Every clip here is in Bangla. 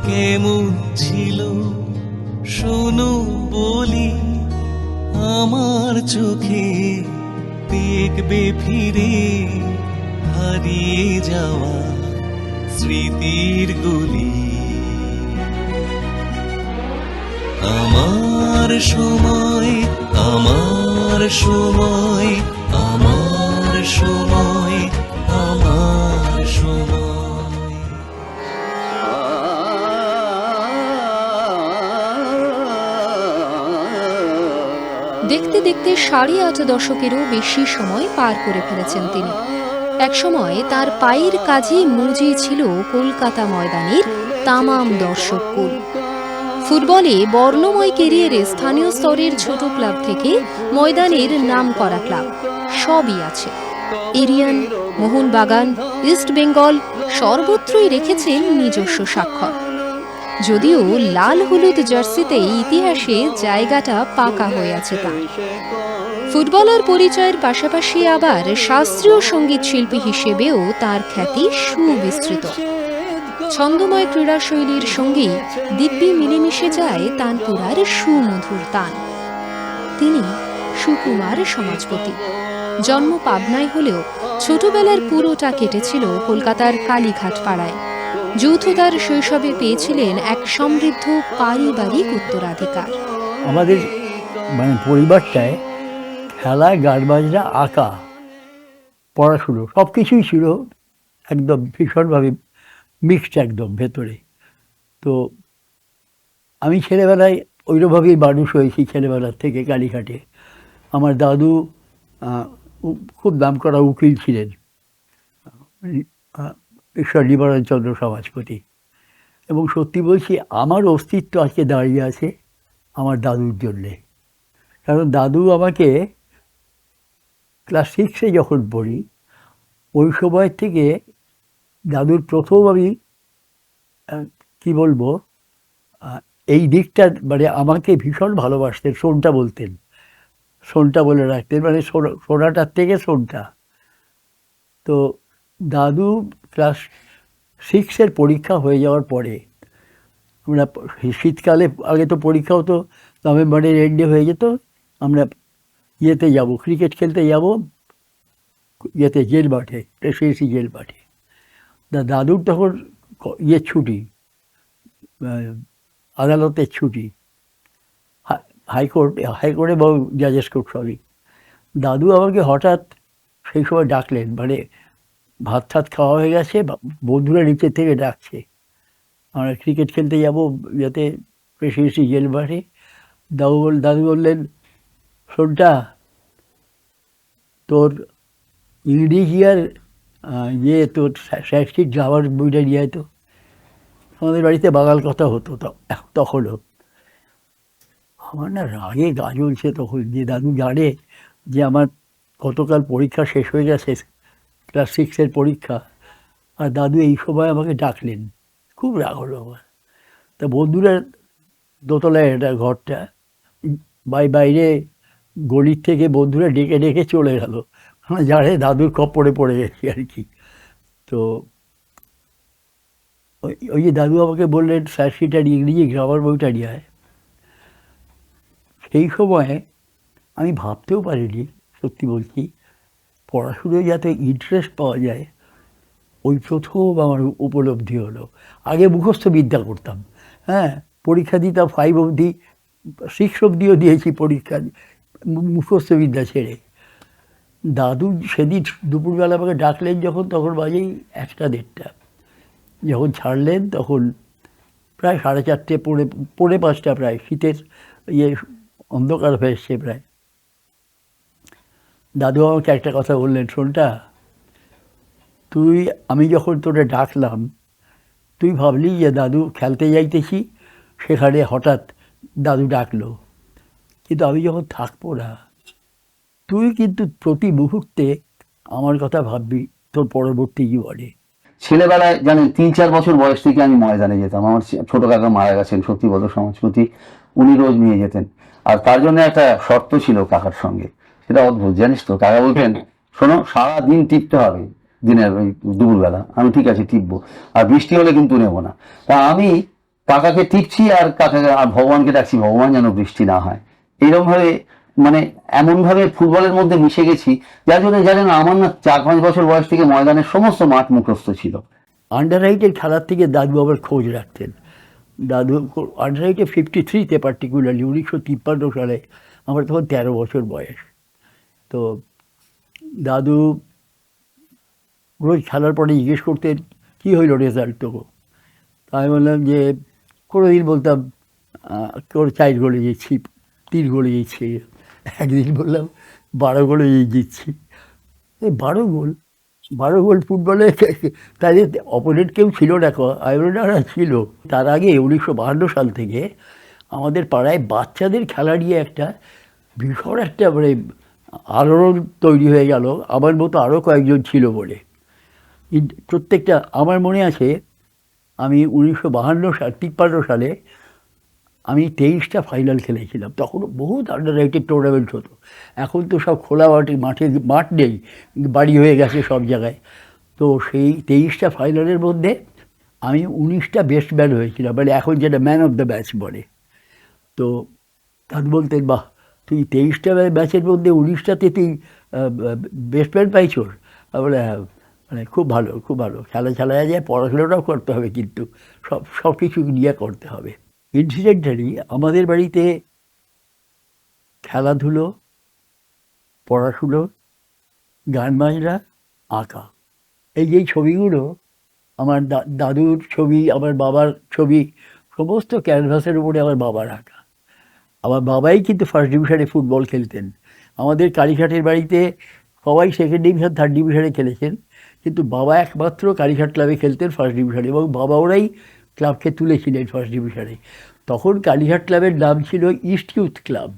কেমন ছিল শোনো বলি, আমার চোখে দেখবে ফিরে হারিয়ে যাওয়া স্মৃতির গলি। আমার সময়, আমার সময়, আমার সময়, আমার সময়। দেখতে দেখতে 8.5 দশকেরও বেশি সময় পার করে ফেলেছেন তিনি। একসময় তার পায়ের কাজে মুজি ছিল কলকাতা ময়দানের তামাম দর্শককুল। ফুটবলে বর্ণময় কেরিয়ারে স্থানীয় স্তরের ছোট ক্লাব থেকে ময়দানের নামকরা ক্লাব সবই আছে। এরিয়ান, মোহনবাগান, ইস্ট বেঙ্গল সর্বত্রই রেখেছেন নিজস্ব স্বাক্ষর। যদিও লাল হলুদ জার্সিতে ইতিহাসে জায়গাটা পাকা হয়ে আছে তার। ফুটবলার পরিচয়ের পাশাপাশি আবার শাস্ত্রীয় সঙ্গীত শিল্পী হিসেবেও তার খ্যাতি সুবিস্তৃত। ছন্দময় ক্রীড়াশৈলীর সঙ্গেই দিব্যি মিলেমিশে যায় তানপুরার সুমধুর তান। তিনি সুকুমার সমাজপতি। জন্ম পাবনায় হলেও ছোটবেলার পুরোটা কেটেছিল কলকাতার কালীঘাট পাড়ায়। যৌথতার শৈশবে পেয়েছিলেন এক সমৃদ্ধ পারিবারিক উত্তরাধিকার। আমাদের পরিবারটায় খেলা, গান বাজনা, আঁকা, পড়াশুনো সব কিছুই ছিল একদম ভীষণভাবে মিক্সড একদম ভেতরে। তো আমি ছেলেবেলায় ওইরকমভাবেই মানুষ হয়েছি ছেলেবেলার থেকে কালীঘাটে। আমার দাদু খুব নামকরা উকিল ছিলেন, ঈশ্বর নিবারণচন্দ্র সমাজপতি। এবং সত্যি বলছি, আমার অস্তিত্ব আজকে দাঁড়িয়ে আছে আমার দাদুর জন্যে। কারণ দাদু আমাকে ক্লাস 6-এ যখন পড়ি, ওই সময় থেকে দাদুর প্রথম আমি কী বলবো, এই দিকটা আমাকে ভীষণ ভালোবাসতেন, শোনটা বলতেন, শোনটা বলে রাখতেন, সোনাটার থেকে শোনটা। তো দাদু ক্লাস 6-এর পরীক্ষা হয়ে যাওয়ার পরে, আমরা শীতকালে আগে তো পরীক্ষা হতো নভেম্বরের এন্ডে হয়ে যেত, আমরা ইয়েতে যাব, ক্রিকেট খেলতে যাব ইয়েতে জেল মাঠে, প্রেসিডেন্সি জেল মাঠে। দাদুর তখন ছুটি, আদালতের ছুটি, হাইকোর্টে বা জাজেস কোর্ট সবই। দাদু আমাকে হঠাৎ সেই সময় ডাকলেন, ভাত টাত খাওয়া হয়ে গেছে, বন্ধুরা নিচের থেকে ডাকছে, আমরা ক্রিকেট খেলতে যাব যাতে প্রেসিডেন্সি জেল মাঠে। দাদু বললেন, শোনটা, তোর ইংরেজি আর তোর সংস্কৃত গ্রামার বইটা নিয়ে আয় তো। আমাদের বাড়িতে বাঙাল কথা হতো তখনও। আমার না রাগে গা জ্বলছে তখন, যে দাদু জানে যে আমার গতকাল পরীক্ষা শেষ হয়ে গেছে, ক্লাস 6-এর পরীক্ষা, আর দাদু এই সময় আমাকে ডাকলেন। খুব রাগ হলো আমার। তা বন্ধুরা দোতলায় এটা ঘরটা, বাইরে গলির থেকে বন্ধুরা ডেকে ডেকে চলে গেল, জানে দাদুর খপ্পরে পড়ে গেছি আর কি। তো ওই যে দাদু আমাকে বললেন সংস্কৃত আর ইংরেজি গ্রামার বইটা নিয়ে আয়। সেই সময় আমি ভাবতেও পারিনি, সত্যি বলছি, পড়াশুনোয় যাতে ইন্টারেস্ট পাওয়া যায়, ওই প্রথম আমার উপলব্ধি হলো। আগে মুখস্থ বিদ্যা করতাম, হ্যাঁ, পরীক্ষা দিতাম 5 অবধি, 6 অবধিও দিয়েছি পরীক্ষা, মুখস্থ বিদ্যা ছেড়ে। দাদু সেদিন দুপুরবেলা আমাকে ডাকলেন যখন, তখন বাজেই 1টা-1.5টা। যখন ছাড়লেন তখন প্রায় 4:30, পৌনে 5টা, প্রায় শীতের অন্ধকার হয়ে এসছে প্রায়। দাদু আমাকে একটা কথা বললেন, শোনটা, আমি যখন তোরে ডাকলাম, তুই ভাবলি যে দাদু খেলতে যাইতেছি, সেখানে হঠাৎ দাদু ডাকলো, কিন্তু আমি যখন থাকবো না, তুই কিন্তু প্রতি মুহূর্তে আমার কথা ভাববি তোর পরবর্তী জীবনে। ছেলেবেলায় জানেন 3-4 বছর বয়স থেকে আমি ময়দানে যেতাম। আমার ছোট কাকা মারা গেছেন, শক্তিপদ সমাজপতি, উনি রোজ নিয়ে যেতেন। আর তার জন্য একটা শর্ত ছিল কাকার সঙ্গে, সেটা অদ্ভুত, জানিস তো। কাকা বলতেন, শোনো, সারাদিন টিপতে হবে দিনের ওই দুপুরবেলা। আমি ঠিক আছে টিপবো, আর বৃষ্টি হলে কিন্তু নেবো না। তা আমি কাকাকে টিপছি আর কাকাকে আর ভগবানকে ডাকছি, ভগবান যেন বৃষ্টি না হয়। এরকম ভাবে মানে এমন ভাবে ফুটবলের মধ্যে মিশে গেছি, যার জন্য জানেন আমার না 4-5 বছর বয়স থেকে ময়দানের সমস্ত মাঠ মুখস্থ ছিল। আন্ডার এইটের খেলার থেকে দাদু আবার খোঁজ রাখতেন। দাদু আন্ডার এইটে 53-তে পার্টিকুলারলি 1953 সালে আমার তখন 13 বছর বয়স। তো দাদু রোজ খেলার পরে জিজ্ঞেস করতেন কী হইল রেজাল্ট তোকে। আমি বললাম যে কোনোদিন বলতাম তোর 4 গোলে জিতছি, 3 গোলে জিতছি। একদিন বললাম 12 গোলে জিতছি। 12 গোল ফুটবলে, তাদের অপোনেন্ট কেউ ছিল না, আয়োজনারা ছিল। তার আগে 1952 সাল থেকে আমাদের পাড়ায় বাচ্চাদের খেলা নিয়ে একটা ভীষণ একটা মানে আলোড়ন তৈরি হয়ে গেল। আমার মতো আরও কয়েকজন ছিল বলে প্রত্যেকটা, আমার মনে আছে আমি 1953 সালে আমি 23টা ফাইনাল খেলেছিলাম। তখন বহুত আন্ডার এইটেড টুর্নামেন্ট হতো। এখন তো সব খোলা মাঠ নেই, বাড়ি হয়ে গেছে সব জায়গায়। তো সেই 23টা ফাইনালের মধ্যে আমি 19টা বেস্ট ম্যান হয়েছিলাম, মানে এখন যেটা ম্যান অফ দ্য ম্যাচ বলে। তো তাদের বলতেন বাহ, তুই 23টা ম্যাচের মধ্যে 19টাতে তুই বেস্ট ম্যান পাইছোস। বলে হ্যাঁ, মানে খুব ভালো, খুব ভালো। খেলা যায়, পড়াশোনাটাও করতে হবে, কিন্তু সব কিছু নিয়ে করতে হবে। ইনসিডেন্টালি আমাদের বাড়িতে খেলাধুলো, পড়াশুনো, গান বাজনা, আঁকা, এই ছবিগুলো আমার দাদুর ছবি, আমার বাবার ছবি, সমস্ত ক্যানভাসের উপরে আমার বাবার আঁকা। আমার বাবাই কিন্তু ফার্স্ট ডিভিশনে ফুটবল খেলতেন। আমাদের কালীঘাটের বাড়িতে সবাই সেকেন্ড ডিভিশন, থার্ড ডিভিশনে খেলেছেন, কিন্তু বাবা একমাত্র কালীঘাট ক্লাবে খেলতেন ফার্স্ট ডিভিশনে, এবং বাবা ওরাই ক্লাবকে তুলেছিলেন ফার্স্ট ডিভিশনে। তখন কালীঘাট ক্লাবের নাম ছিল ইস্ট ইউথ ক্লাব।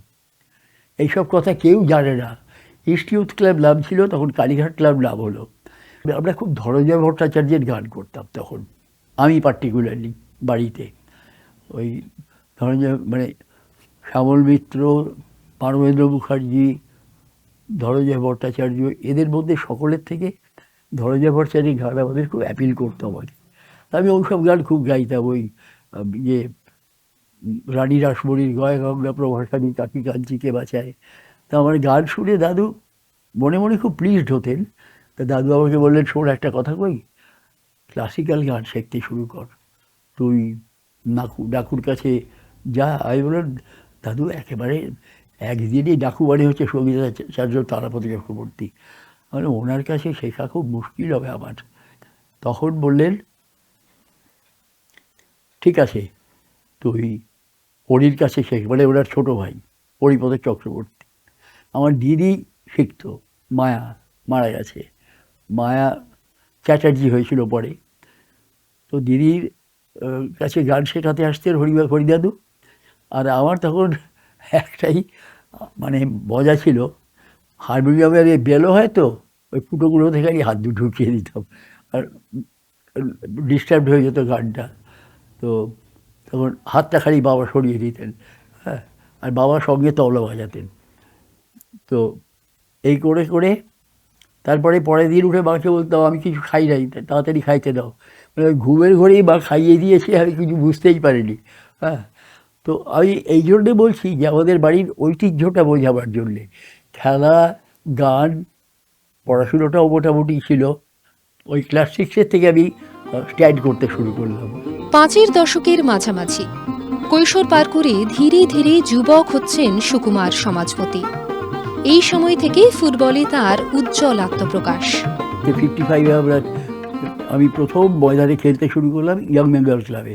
এইসব কথা কেউ জানে না। ইস্ট ইউথ ক্লাব নাম ছিল, তখন কালীঘাট ক্লাব নাম হলো। আমরা খুব ধনঞ্জয় ভট্টাচার্যের গান করতাম তখন, আমি পার্টিকুলারলি বাড়িতে। ওই ধনঞ্জয় মানে শ্যামল মিত্র, মানবেন্দ্র মুখার্জি, ধনঞ্জয় ভট্টাচার্য, এদের মধ্যে সকলের থেকে ধনঞ্জয় ভট্টাচার্যের গান আমাদের খুব অ্যাপিল করতো আমাকে। আমি ওই সব গান খুব গাইতাম। ওই ইয়ে রানী রাসমণির গয় গঙ্গা প্রভাসানী কাকি কাঞ্চিকে বাঁচায়। তা আমার গান শুনে দাদু মনে মনে খুব প্লিজড হতেন। তা দাদু আমাকে বললেন, শোন একটা কথা কই, ক্লাসিক্যাল গান শিখতে শুরু কর, তুই ডাকুর কাছে যা। আমি বললাম দাদু একেবারে একদিনই ডাকু মানে হচ্ছে সঙ্গীতাচার্য তারাপতি চক্রবর্তী, মানে ওনার কাছে শেখা খুব মুশকিল হবে আমার। তখন বললেন ঠিক আছে, তুই হরির কাছে শেখ, মানে ওনার ছোটো ভাই হরিপদ চক্রবর্তী। আমার দিদি শিখত, মায়া মারা গেছে, মায়া চ্যাটার্জি হয়েছিল পরে। তো দিদির কাছে গান শেখাতে আসতেন হরিদাদু। আর আমার তখন একটাই মানে মজা ছিল, হারমোনিয়ামের বেলো হয় তো, ওই ফুটোগুলো থেকে আমি হাত ঢুকিয়ে দিতাম, আর ডিস্টার্ব হয়ে যেত গানটা। তো তখন হাতটা খালি বাবা সরিয়ে দিতেন, হ্যাঁ, আর বাবার সঙ্গে তবলা বাজাতেন। তো এই করে করে তারপরে পরের দিন উঠে মাকে বলতাম আমি কিছু খাই নাই, তাড়াতাড়ি খাইতে দাও। মানে ঘুমের ঘরেই মা খাইয়ে দিয়েছে, আমি কিছু বুঝতেই পারিনি। হ্যাঁ, তো আমি এই জন্যে বলছি যে আমাদের বাড়ির ঐতিহ্যটা বোঝাবার জন্যে খেলা, গান, পড়াশুনোটাও মোটামুটি ছিল। ওই ক্লাস 6 থেকে আমি স্ট্যান্ড করতে শুরু করলাম। 5-এর দশকের মাঝামাঝি কৈশোর পার করে ধীরে ধীরে যুবক হচ্ছেন সুকুমার সমাজপতি। এই সময় থেকে ফুটবলে তার উজ্জ্বল আত্মপ্রকাশ। 55 আমি প্রথম ময়দানে খেলতে শুরু করলাম ইয়ং বেঙ্গল ক্লাবে।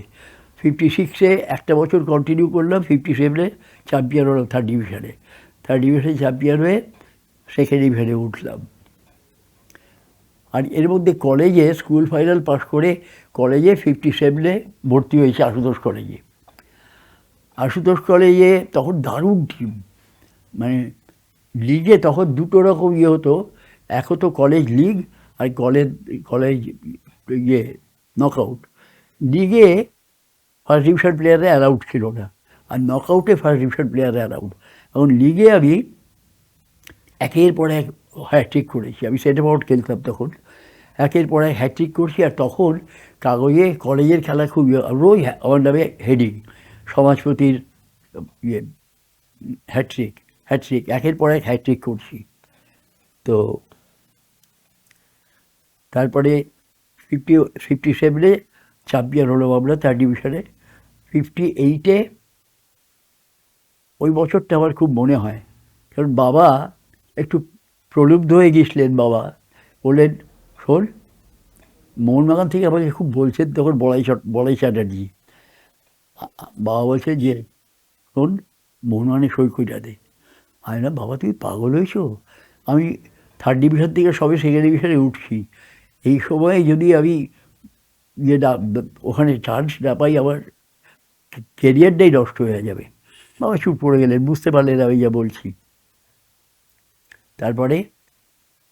56-এ একটা বছর কন্টিনিউ করলাম। 57-এ চ্যাম্পিয়ন হলাম থার্ড ডিভিশনে চ্যাম্পিয়ন হয়ে সেকেন্ড ডিভিশনে উঠলাম। আর এর মধ্যে কলেজে স্কুল ফাইনাল পাস করে কলেজে 57-এ ভর্তি হয়েছে আশুতোষ কলেজে তখন দারুণ টিম, মানে লিগে তখন দুটো রকম হতো, এক হতো কলেজ লিগ আর কলেজ নকআউট। লিগে ফার্স্ট ডিভিশন প্লেয়াররা অ্যালাউড ছিল না, আর নকআউটে ফার্স্ট ডিভিশন প্লেয়াররা অ্যালাউড। এখন লিগে আমি একের পর এক হ্যাট্রিক করেছি। আমি সেন্টার ফরওয়ার্ড খেলতাম তখন, একের পর এক হ্যাট্রিক করছি। আর তখন কাগজে কলেজের খেলা খুব রোজ আমার নামে হেডিং, সমাজপতির ইয়ে হ্যাট্রিক হ্যাট্রিক, একের পর এক হ্যাট্রিক করছি। তো তারপরে 57-এ চ্যাম্পিয়ন হলো আমরা থার্ড ডিভিশনে। 58-এ ওই বছরটা আমার খুব মনে হয়, কারণ বাবা একটু প্রলুব্ধ হয়ে গিয়েছিলেন। বাবা বললেন, শোন, মোহনবাগান থেকে আমাকে খুব বলছেন, তখন বলাই চ্যাটার্জি। বাবা বলছে যে, শোন, মোহনবাগানে সই কইটা দে। আমি না, বাবা তুই পাগল হয়েছ, আমি থার্ড ডিভিশন থেকে সবে সেকেন্ড ডিভিশনে উঠছি, এই সময়ে যদি আমি ওখানে চান্স না পাই, আমার কেরিয়ারটাই নষ্ট হয়ে যাবে। বাবা চুপ পড়ে গেলেন, বুঝতে পারলেন আমি যা বলছি। তারপরে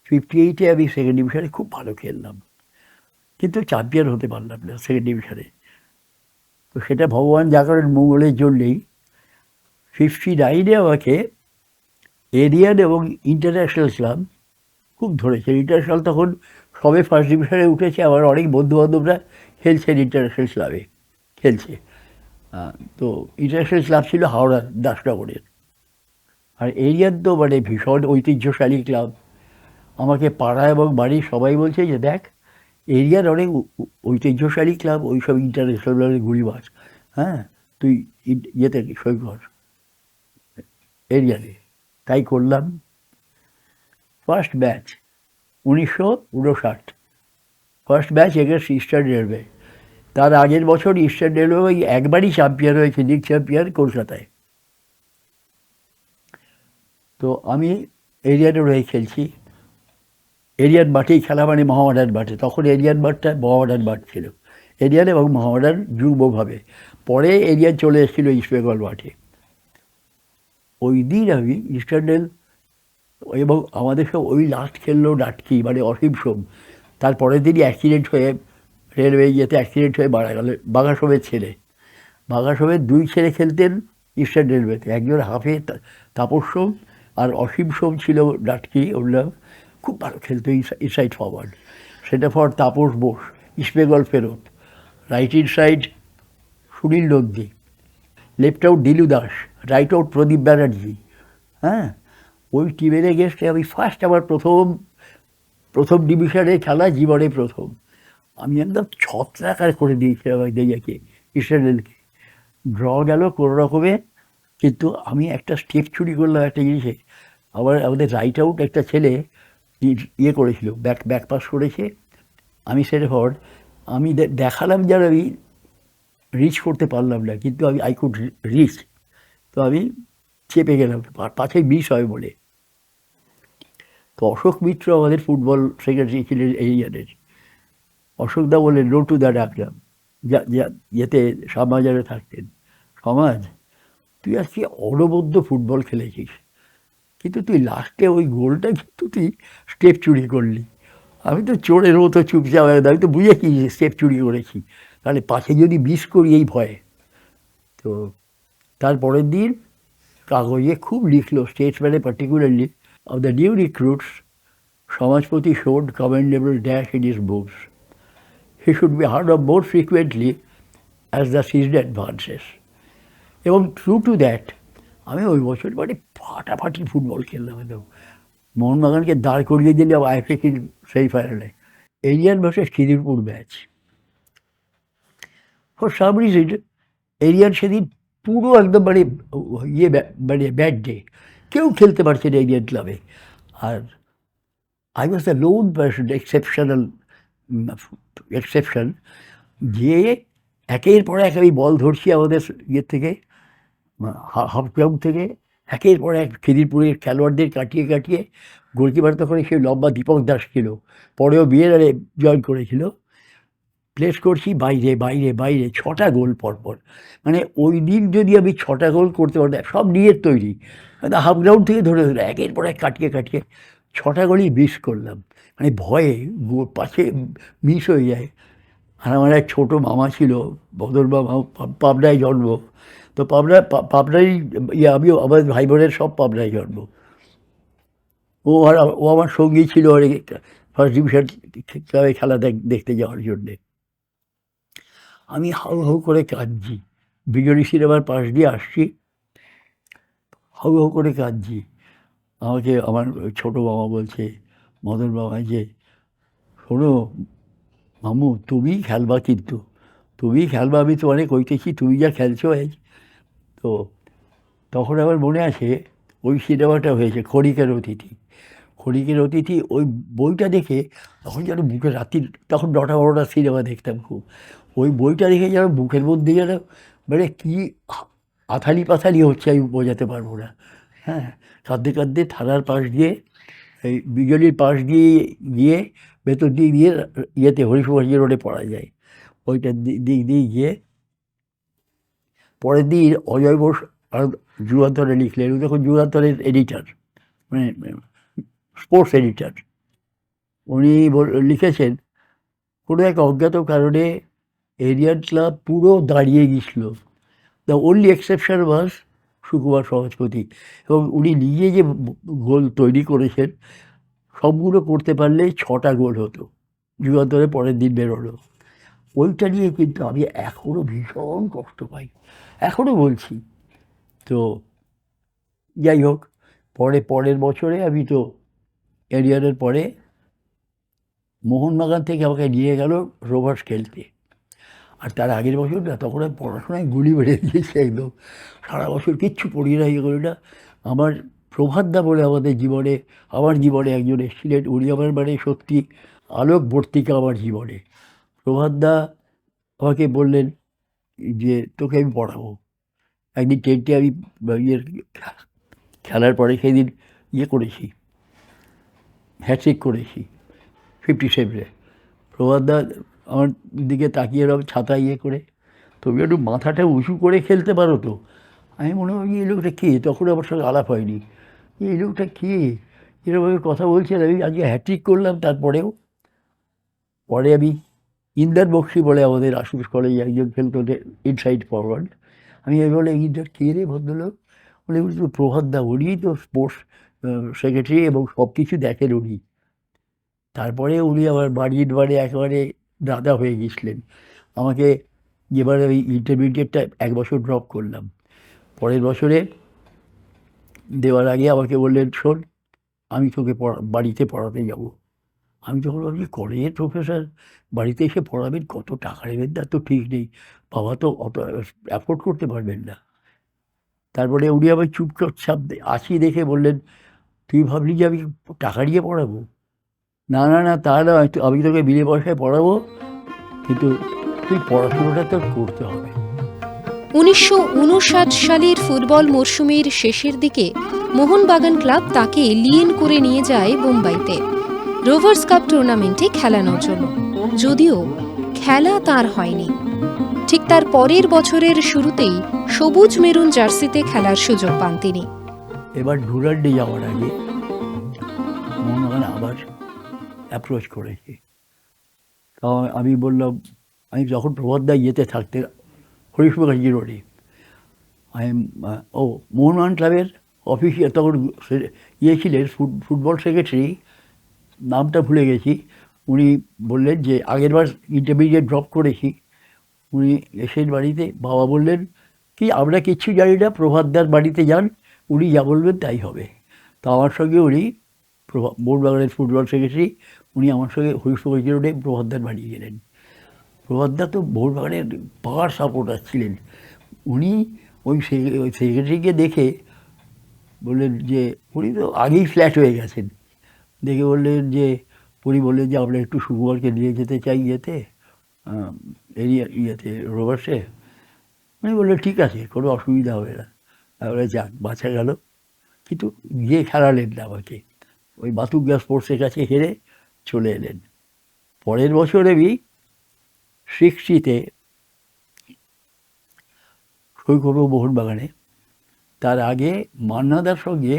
58-এ আমি সেকেন্ড ডিভিশনে খুব ভালো খেললাম, কিন্তু চ্যাম্পিয়ন হতে পারলাম না সেকেন্ড ডিভিশনে। তো সেটা ভগবান জাগরণ মঙ্গলের জন্যেই 59-এ আমাকে এরিয়ান এবং ইন্টারন্যাশনাল ক্লাব খুব ধরেছে। ইন্টারন্যাশনাল তখন সবে ফার্স্ট ডিভিশনে উঠেছে, আমার অনেক বন্ধুবান্ধবরা খেলছেন ইন্টারন্যাশনাল ক্লাবে, খেলছে। তো ইন্টারন্যাশনাল ক্লাব ছিল হাওড়ার দাসনগরের, আর এরিয়ান তো মানে ভীষণ ঐতিহ্যশালী ক্লাব। আমাকে পাড়া এবং বাড়ির সবাই বলছে যে, দেখ, এরিয়ার অনেক ঐতিহ্যশালী ক্লাব, ওই সব ইন্টারন্যাশনাল গুলিবাজ, হ্যাঁ, তুই ইয়েতে সই কর এরিয়ানে। তাই করলাম। First batch 1959, first batch against eastern railway. তার আগের বছর ইস্টার্ন রেলওয়ে ওই একবারই চ্যাম্পিয়ন হয়েছে, লিগ চ্যাম্পিয়ন, কলকাতায়। তো আমি এরিয়ানের হয়ে খেলছি। এরিয়ান মাঠেই খেলা, মানে মহামেডান মাঠে। তখন এরিয়ান মাঠটা মহামেডান মাঠ ছিল, এরিয়ান এবং মহামেডান যুগ্মভাবে। পরে এরিয়ান চলে এসেছিল ইস্টবেঙ্গল মাঠে। ওই দিন আমি ইস্টার্ন রেল এবং আমাদের সব ওই লাস্ট খেললো ডাটকি, মানে অসীম সোম। তারপরের দিনই অ্যাক্সিডেন্ট হয়ে, রেলওয়ে ইয়েতে অ্যাক্সিডেন্ট হয়ে মারা গেল বাঘাসোমের ছেলে। বাঘাসোমের দুই ছেলে খেলতেন ইস্টার্ন রেলওয়েতে, একজন হাফে তাপস সোম, আর অসীম সোম ছিল ডাটকি, ওর নাম। খুব ভালো খেলতো ইনসাইড ফরওয়ার্ড, সেটা ফর তাপস বোস, ইস্টবেঙ্গল ফেরত। Right inside Sunil Nandi, left out দিলু দাস, রাইট আউট প্রদীপ ব্যানার্জি। হ্যাঁ, ওই টিমের এগেনস্টে আমি ফার্স্ট, আমার প্রথম ডিভিশনে খেলা, জীবনে প্রথম। আমি একদম ছত্রাকার করে দিয়েছিলাম দেয়াকে, ইস্টার্ন রেলকে। ড্র গেল কোনো রকমে, কিন্তু আমি একটা স্টেপ চুরি করলাম একটা জিনিসে। আমাদের রাইট আউট একটা ছেলে ইয়ে করেছিল, ব্যাক পাস করেছে, আমি সেটা ফরওয়ার্ড। আমি দেখালাম যেন আমি রিচ করতে পারলাম না, কিন্তু আই কুড রিচ। তো আমি চেপে গেলাম, পাছে মিস হয় বলে। তো অশোক মিত্র আমাদের ফুটবল সেক্রেটারি ছিলেন এরিয়ানের। অশোকদা বললেন, নো টু দ্য ডাকলাম, যেতে শ্যামবাজারে থাকতেন। সমাজ, তুই আজকে অনবদ্য ফুটবল খেলেছিস, কিন্তু তুই লাস্টে ওই গোলটা কিন্তু তুই স্টেপ চুরি করলি। আমি তো চোরের মতো চুপচাপ, আমি তো বুঝেছি যে স্টেপ চুরি করেছি, তাহলে পাশে যদি মিস করি এই ভয়ে। তো তারপরের দিন কাগজে খুব লিখলো, স্টেটসম্যানে particularly, of the new recruits, Samajpati showed commendable dash in his books. He should be heard of more frequently as the season advances. এবং ট্রু টু দ্যাট, আমি ওই বছর মানে ফাটাফাটি ফুটবল খেললাম। একদম মোহনবাগানকে দাঁড় করিয়ে দিলে আইএফএ সেই ফাইনালে। Aryan versus Khidirpur match. For some reason Aryan সেদিন পুরো একদম মানে ইয়ে, মানে ব্যাড ডে, কেউ খেলতে পারছে না এরিয়ান ক্লাবে। আর I was the lone person, exception, যে একের পর এক আমি বল ধরছি আমাদের ইয়ের থেকে, হাফ গ্রাউন্ড থেকে, একের পর এক খিদিরপুরের খেলোয়াড়দের কাটিয়ে কাটিয়ে। গোলকিপার তখন সেই লম্বা দীপক দাস ছিল, পরেও বিএনআরে জয়েন করেছিল। প্লেস করছি বাইরে বাইরে বাইরে, 6টা গোল পরপর। মানে ওই দিন যদি আমি 6টা গোল করতে পারতাম, সব নিজের তৈরি, হাফ গ্রাউন্ড থেকে ধরে ধরে একের পর এক কাটিয়ে কাটিয়ে 6টা গোলই মিস করলাম। মানে ভয়ে পাশে মিস হয়ে যায়। আর আমার এক ছোটো মামা ছিল, বদর মামা, পাবনায় জন্ম। তো পাবনায় আমিও, আমার ভাই বোনের সব পাবনায় জন্ম। ও আমার সঙ্গী ছিল, ফার্স্ট ডিভিশন ক্লাবে খেলা দেখতে যাওয়ার জন্যে। আমি হাউ হাউ করে কাঁদছি, বিজলি সিনেমার পাশ দিয়ে আসছি, হাউ হাউ করে কাঁদছি। আমাকে আমার ছোটো মামা বলছে, মদন মামা, যে শোনো মামু, তুমিই খেলবা, কিন্তু তুমিই খেলবা, আমি তো অনেক কইতেছি, তুমি যা খেলছো এই। তো তখন আমার মনে আছে ওই সিনেমাটা হয়েছে ক্ষণিকের অতিথি। ক্ষণিকের অতিথি ওই বইটা দেখে তখন যেন বুকে, রাত্রির তখন 9টা-12টার সিনেমা দেখতাম খুব, ওই বইটা দেখে যেন বুকের মধ্যে যেন মানে কী আথালি পাথালি হচ্ছে, আমি বোঝাতে পারবো না। হ্যাঁ, কাঁদতে কাঁদতে থানার পাশ দিয়ে, এই বিজলির পাশ দিয়ে গিয়ে ভেতর দিয়ে গিয়ে ইয়েতে হরিশবাসী রোডে পড়া যায়, ওইটার দিক দিয়ে গিয়ে পরের দিন অজয় বোস আর যুগান্তরে লিখলেন। উনি তখন যুগান্তরের এডিটার, মানে স্পোর্টস এডিটার। উনি লিখেছেন, কোনো এক অজ্ঞাত কারণে এরিয়ান ক্লাব পুরো দাঁড়িয়ে গেছিল। দ্য ওনলি এক্সেপশন ওয়াজ সুকুমার সমাজপতি। এবং উনি নিজে যে গোল তৈরি করেছেন, সবগুলো করতে পারলে 6টা গোল হতো। যুগান্তরে পরের দিন বেরোলো। ওইটা নিয়ে কিন্তু আমি এখনও ভীষণ কষ্ট পাই, এখনও বলছি। তো যাই হোক, পরের বছরে আমি তো এরিয়ারের পরে মোহনবাগান থেকে আমাকে নিয়ে গেল রোভার্স খেলতে। আর তার আগের বছর না, তখন আমি পড়াশোনায় গুলি বেড়ে দিয়েছি একদম, সারা বছর কিচ্ছু পড়ি না, ইয়ে করি না। আমার প্রভাতদা বলে আমার জীবনে একজন এসেছিলেন, উনি আমার মানে সত্যি আলোকবর্তিকা আমার জীবনে। প্রভাতদা আমাকে বললেন যে তোকে আমি পড়াবো। একদিন টেন্টে আমি খেলার পরে সেদিন করেছি, হ্যাট্রিক করেছি 57-এ। প্রভাতদা আমার দিকে তাকিয়ে এরকম ছাতা করে, তুমি একটু মাথাটা উঁচু করে খেলতে পারো তো। আমি মনে হয় এই লোকটা কে, তখন আমার সঙ্গে আলাপ হয়নি, এই লোকটা কে, এরকমভাবে কথা বলছে। আমি আজকে হ্যাট্রিক করলাম। তারপরেও পরে আমি ইন্দার বক্সি বলে আমাদের আশুতোষ কলেজে একজন খেলতো ইনসাইড ফরওয়ার্ড, আমি বলে ইন্দার কে রে ভদ্রলোক, বলে উনি তো প্রভাতদা, উনি তো স্পোর্টস সেক্রেটারি এবং সব কিছু দেখেন উনি। তারপরে উনি আমার বাড়ি একেবারে দাদা হয়ে গেছিলেন আমাকে। এবারে ওই ইন্টারমিডিয়েটটা 1 বছর ড্রপ করলাম। পরের বছরে দেওয়ার আগে আমাকে বললেন, শোন আমি তোকে বাড়িতে পড়াতে যাব। আমি তখন ভাবছি, কলেজের প্রফেসর বাড়িতে এসে পড়াবেন, কত টাকা নেবেন তার তো ঠিক নেই, বাবা তো অত অ্যাফোর্ড করতে পারবেন না। তারপরে উনি আবার চুপচাপ আসি দেখে বললেন, তুই ভাবলি যে আমি টাকা নিয়ে পড়াবো? না না না, তা নয়, আমি তোকে বিনা পয়সায় পড়াবো, কিন্তু তুই পড়াশোনাটা তোর করতে হবে। 1959 সালের ফুটবল মরশুমের শেষের দিকে মোহনবাগান ক্লাব তাকে লিয়েন করে নিয়ে যায় বোম্বাইতে রোভার্স কাপ টুর্নামেন্টে খেলানোর জন্য। যদিও খেলা তার হয়নি। ঠিক তার পরের বছরের শুরুতেই সবুজ মেরুন জার্সিতে খেলার সুযোগ পান তিনি। এবার ডুরান্ডে যাওয়ার আগে মোহনবাগান আবার অ্যাপ্রোচ করেছে। তো আমি বললাম, আমি যখন প্রভাতদা থাকতে হরিশবাসী রোডে, মোহনবাগান ক্লাবের অফিসিয়াল তখন ছিলেন ফুটবল সেক্রেটারি, নামটা ভুলে গেছি। উনি বললেন যে আগেরবার ইন্টারমিডিয়েট ড্রপ করেছি। উনি এসেন বাড়িতে, বাবা বললেন কি আমরা কিচ্ছু জানি না, প্রভাতদার বাড়িতে যান, উনি যা বলবেন তাই হবে। তো আমার সঙ্গে উনি মোহনবাগানের ফুটবল সেক্রেটারি, উনি আমার সঙ্গে হরিশবাসী রোডে প্রভাতদার বাড়ি গেলেন। প্রভাতদা তো মোহনবাগানের পাওয়ার সাপোর্টার ছিলেন। উনি ওই সেক্রেটারিকে দেখে বললেন যে, উনি তো আগেই ফ্ল্যাট হয়ে গেছেন, দেখে বললেন যে, উনি বললেন যে আমরা একটু সুকুমারকে নিয়ে যেতে চাই ইয়েতে রোভার্সে। উনি বললেন ঠিক আছে, কোনো অসুবিধা হবে না। তারপরে যাক, বাঁচা গেল। কিন্তু গিয়ে খেলালেন না আমাকে, ওই বাতুগা স্পোর্টসের কাছে হেরে চলে এলেন। পরের বছর আমি 60-তে সই করবো মোহনবাগানে। তার আগে মান্নাদার সঙ্গে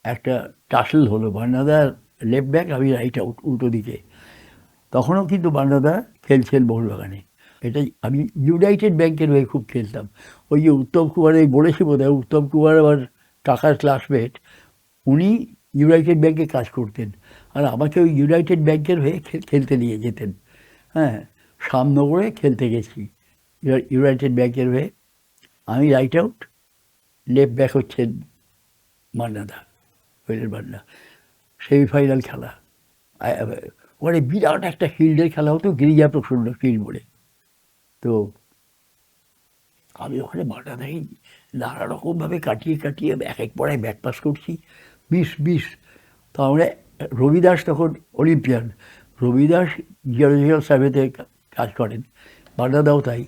একটা টাসল হলো, মান্নাদার লেফট ব্যাক, আমি রাইট আউট, উল্টো দিকে। তখনও কিন্তু মান্নাদা খেলছেন মোহনবাগানে। এটাই আমি ইউনাইটেড ব্যাংকের হয়ে খুব খেলতাম। ওই যে উত্তম কুমার, বলেছি বোধ হয়, উত্তম কুমার আমার টাকার ক্লাসমেট, উনি ইউনাইটেড ব্যাংকে কাজ করতেন, আর আমাকে ওই ইউনাইটেড ব্যাংকের হয়ে খেলতে নিয়ে যেতেন। হ্যাঁ, শ্যামনগরে খেলতে গেছি ইউনাইটেড ব্যাংকের হয়ে। আমি রাইট আউট, লেফট ব্যাক হচ্ছেন মান্নাদা, ওয়েলের মান্না। সেমিফাইনাল খেলা, ওখানে বিরাট একটা ফিল্ডের খেলা হতো, গিরিজা প্রচণ্ড ফিল্ড বলে। তো আমি ওখানে মান্নাদাকে নানা রকমভাবে কাটিয়ে এক এক পড়ায় ব্যাক পাস করছি, 20 তো আমরা রবিদাস তখন অলিম্পিয়ান, রবিদাস জিওলজিক্যাল সার্ভেতে কাজ করেন, মান্নাদাও তাই।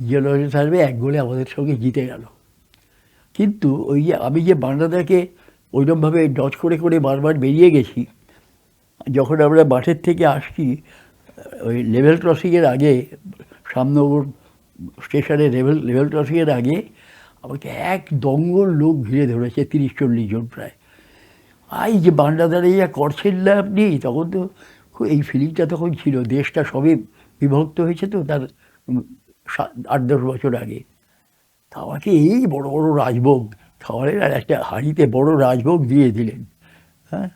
জিওলজিক্যাল সার্ভে 1 গোলে আমাদের সঙ্গে জিতে গেল। কিন্তু ওই যে আমি যে মান্নাদাকে ওইরকমভাবে ডচ করে বারবার বেরিয়ে গেছি, যখন আমরা মাঠের থেকে আসছি ওই লেভেল ক্রসিংয়ের আগে, শ্যামনগর স্টেশনে লেভেল ক্রসিংয়ের আগে আমাকে এক দঙ্গল লোক ঘিরে ধরেছে, 30-40 জন প্রায়। এই যে মান্নাদারে যা করছেন না আপনি, তখন তো এই ফিলিংটা তখন ছিল, দেশটা সবে বিভক্ত হয়েছে তো তার 8-10 বছর আগে। তা আমাকে এই বড় বড় রাজভোগ খাওয়ালেন, আর একটা হাঁড়িতে বড় রাজভোগ দিয়ে দিলেন। হ্যাঁ,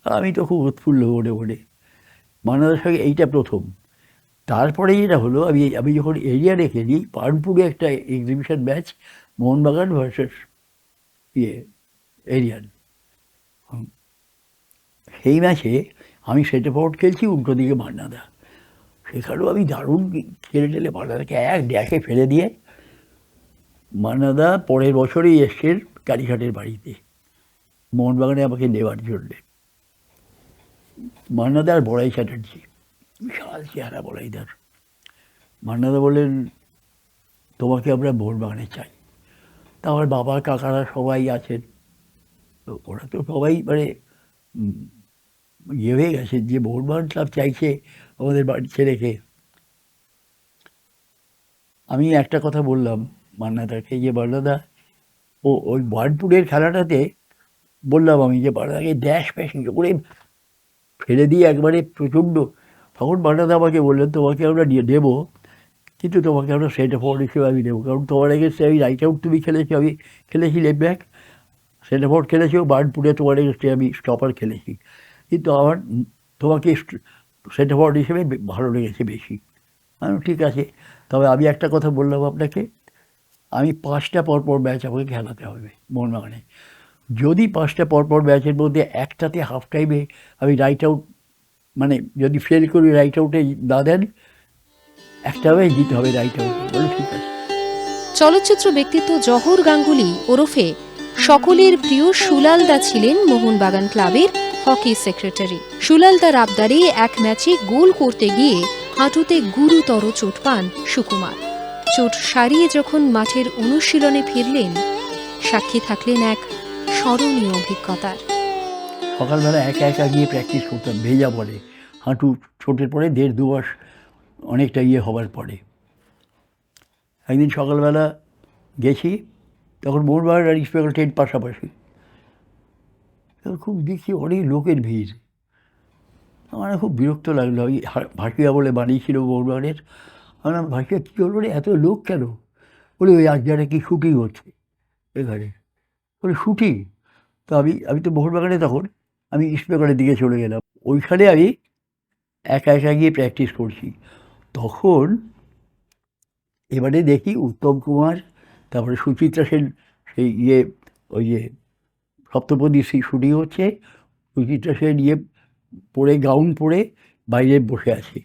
আমি তো খুব উৎফুল্ল মনে মান্নাদার সঙ্গে এইটা প্রথম। তারপরে যেটা হলো, আমি যখন এরিয়ানে খেলি, পানপুরে একটা এক্সিবিশন ম্যাচ, মোহনবাগান ভার্সেস এরিয়ান, সেই ম্যাচে আমি সেন্টার ফরওয়ার্ড খেলছি, উল্টো দিকে মান্নাদা। সেখানেও আমি দারুণ খেলে মান্নাদাকে এক ড্যাকে ফেলে দিয়ে, মান্নাদা পরের বছরই এসছেন কালীঘাটের বাড়িতে মোহনবাগানে আমাকে নেওয়ার জন্যে। মান্নাদা আর বড়াই চ্যাটার্জি, বিশাল চেহারা বড়াইদার। মান্নাদা বললেন, তোমাকে আমরা মোহনবাগানে চাই। তা আমার বাবা কাকারা সবাই আছেন, তো ওরা তো সবাই মানে ইয়ে হয়ে গেছে যে মোহনবাগান ক্লাব চাইছে আমাদের বাড়ির ছেলেকে। আমি একটা কথা বললাম মান্নাদাকে, যে মান্নাদা, ওই বার্নপুরের খেলাটাতে বললাম আমি যে মান্নাদাকে ড্যাশ ফ্যাশ করে ফেলে দিয়ে একবারে প্রচণ্ড। তখন মান্নাদা আমাকে বললেন, তোমাকে আমরা নেবো, কিন্তু তোমাকে আমরা সেন্টার ফরওয়ার্ড হিসেবে আমি নেবো, কারণ তোমার এগেন্সে আমি রাইট আউট তুমি খেলেছি, আমি খেলেছি লেফট ব্যাক, সেন্টার ফরওয়ার্ড খেলেছিও, বার্নপুরে তোমার এগেন্সে আমি স্টপার খেলেছি, কিন্তু আমার তোমাকে সেন্টার ফরওয়ার্ড হিসেবে ভালো লেগেছে বেশি। ঠিক আছে, তবে আমি একটা কথা বললাম আপনাকে, আমি 5টা পরপর ম্যাচ আমাকে খেলাতে হবে মোহনবাগানে। যদি 5টা পরপর ম্যাচের মধ্যে একটাতে হাফ টাইমে আমি রাইট আউট, মানে যদি ফেল করি রাইট আউটে না দেন, একটাভাবে জিতে হবে রাইট আউট। বলে ঠিক আছে। চলচ্চিত্র ব্যক্তিত্ব জহর গাঙ্গুলি ওরফে সকলের প্রিয় সুলালদা ছিলেন মোহনবাগান ক্লাবের হকি সেক্রেটারি। সুলালদার আবদারে এক ম্যাচে গোল করতে গিয়ে হাঁটুতে গুরুতর চোট পান সুকুমার। চোট সারিয়ে যখন মাঠের অনুশীলনে ফিরলেন, সাক্ষী থাকলেন এক স্মরণীয় অভিজ্ঞতার। সকালবেলা একা গিয়ে প্র্যাকটিস করতাম, ভেজা বলে, হাঁটু চোটের পরে 1.5-2 মাস অনেকটা হবার পরে। একদিন সকালবেলা গেছি, তখন মোহনবাগান আর ইস্টবেঙ্গল ট্রেন পাশাপাশি, খুব দেখছি অনেক লোকের ভিড়। আমার খুব বিরক্ত লাগলো। ওই ভাসিয়া বলে বানিয়েছিল মোহনবাগানের, আমার ভাসিয়া কী হলো রে, এত লোক কেন? বলে ওই আজ যারা কি শুটিং হচ্ছে এখানে। বলে শুটিং? তো আমি তো মোহনবাগানে, তখন আমি ইস্টবেঙ্গলের দিকে চলে গেলাম। ওইখানে আমি একা গিয়ে প্র্যাকটিস করছি। তখন এবারে দেখি উত্তম কুমার, তারপরে সুচিত্রা সেন, সেই ওই যে সপ্তপদী শুটিং হচ্ছে, সুচিত্রা সেন পরে গাউন পরে বাইরে বসে আছে।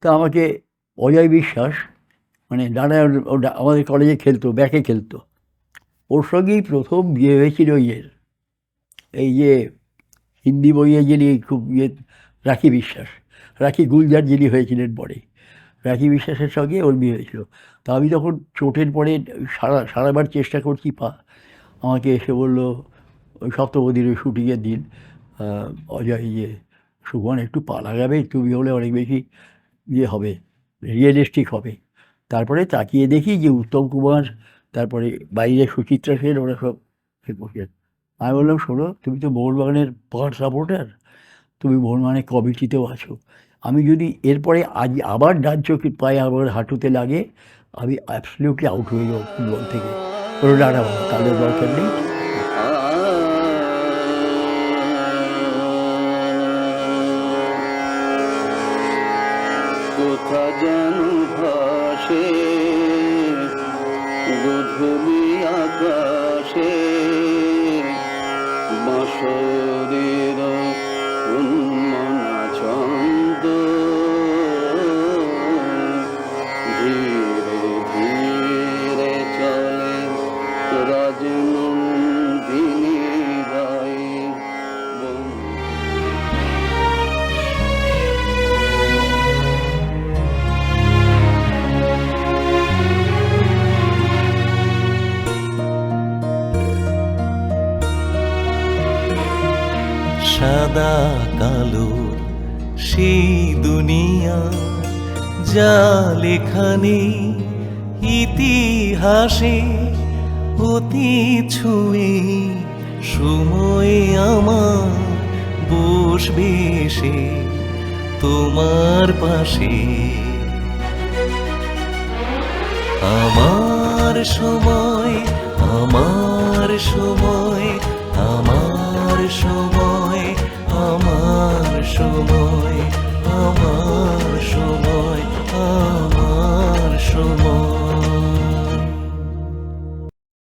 তা আমাকে অজয় বিশ্বাস, মানে নারায়ণ, আমাদের কলেজে খেলতো, ব্যাকে খেলতো, ওর সঙ্গেই প্রথম বিয়ে হয়েছিল এই যে হিন্দি বইয়ে যিনি খুব রাখি বিশ্বাস, রাখি গুলজার যিনি হয়েছিলেন পরে, রাখি বিশ্বাসের সঙ্গে ওর বিয়ে হয়েছিল। তা আমি তখন চোটের পরে সারাবার চেষ্টা করছি পা, আমাকে এসে বললো ওই সপ্তপদীর ওই শুটিংয়ের দিন, অজয় সুমন একটু পা লাগাবে, তুমি হলে অনেক বেশি হবে, রিয়েলিস্টিক হবে। তারপরে তাকিয়ে দেখি যে উত্তম কুমার, তারপরে বাইরে সুচিত্রা সেন, ওরা সব বসে। আমি বললাম, শোনো, তুমি তো মোহনবাগানের পাওয়ার সাপোর্টার, তুমি মোহনবাগানের কমিটিতেও আছো, আমি যদি এরপরে আবার ডান চোখে পায়ে আমার হাঁটুতে লাগে, আমি অ্যাবসলিউটলি আউট হয়ে যাবো ফুটবল থেকে। কোনো ডানা কালের দরকার নেই। যেন ভাসে গধূলি আকাশে বাঁশরের উন্মনা ছন্দ ধীরে ধীরে চলে রাজনন্দিনী গায়ে সাদা কালো সেই দুনিয়া যা লেখানে ইতিহাসে অতি ছুঁয়ে সময় আমার বসবে সে তোমার পাশে। আমার সময়, আমার সময়, আমার সময়, আমার সময়।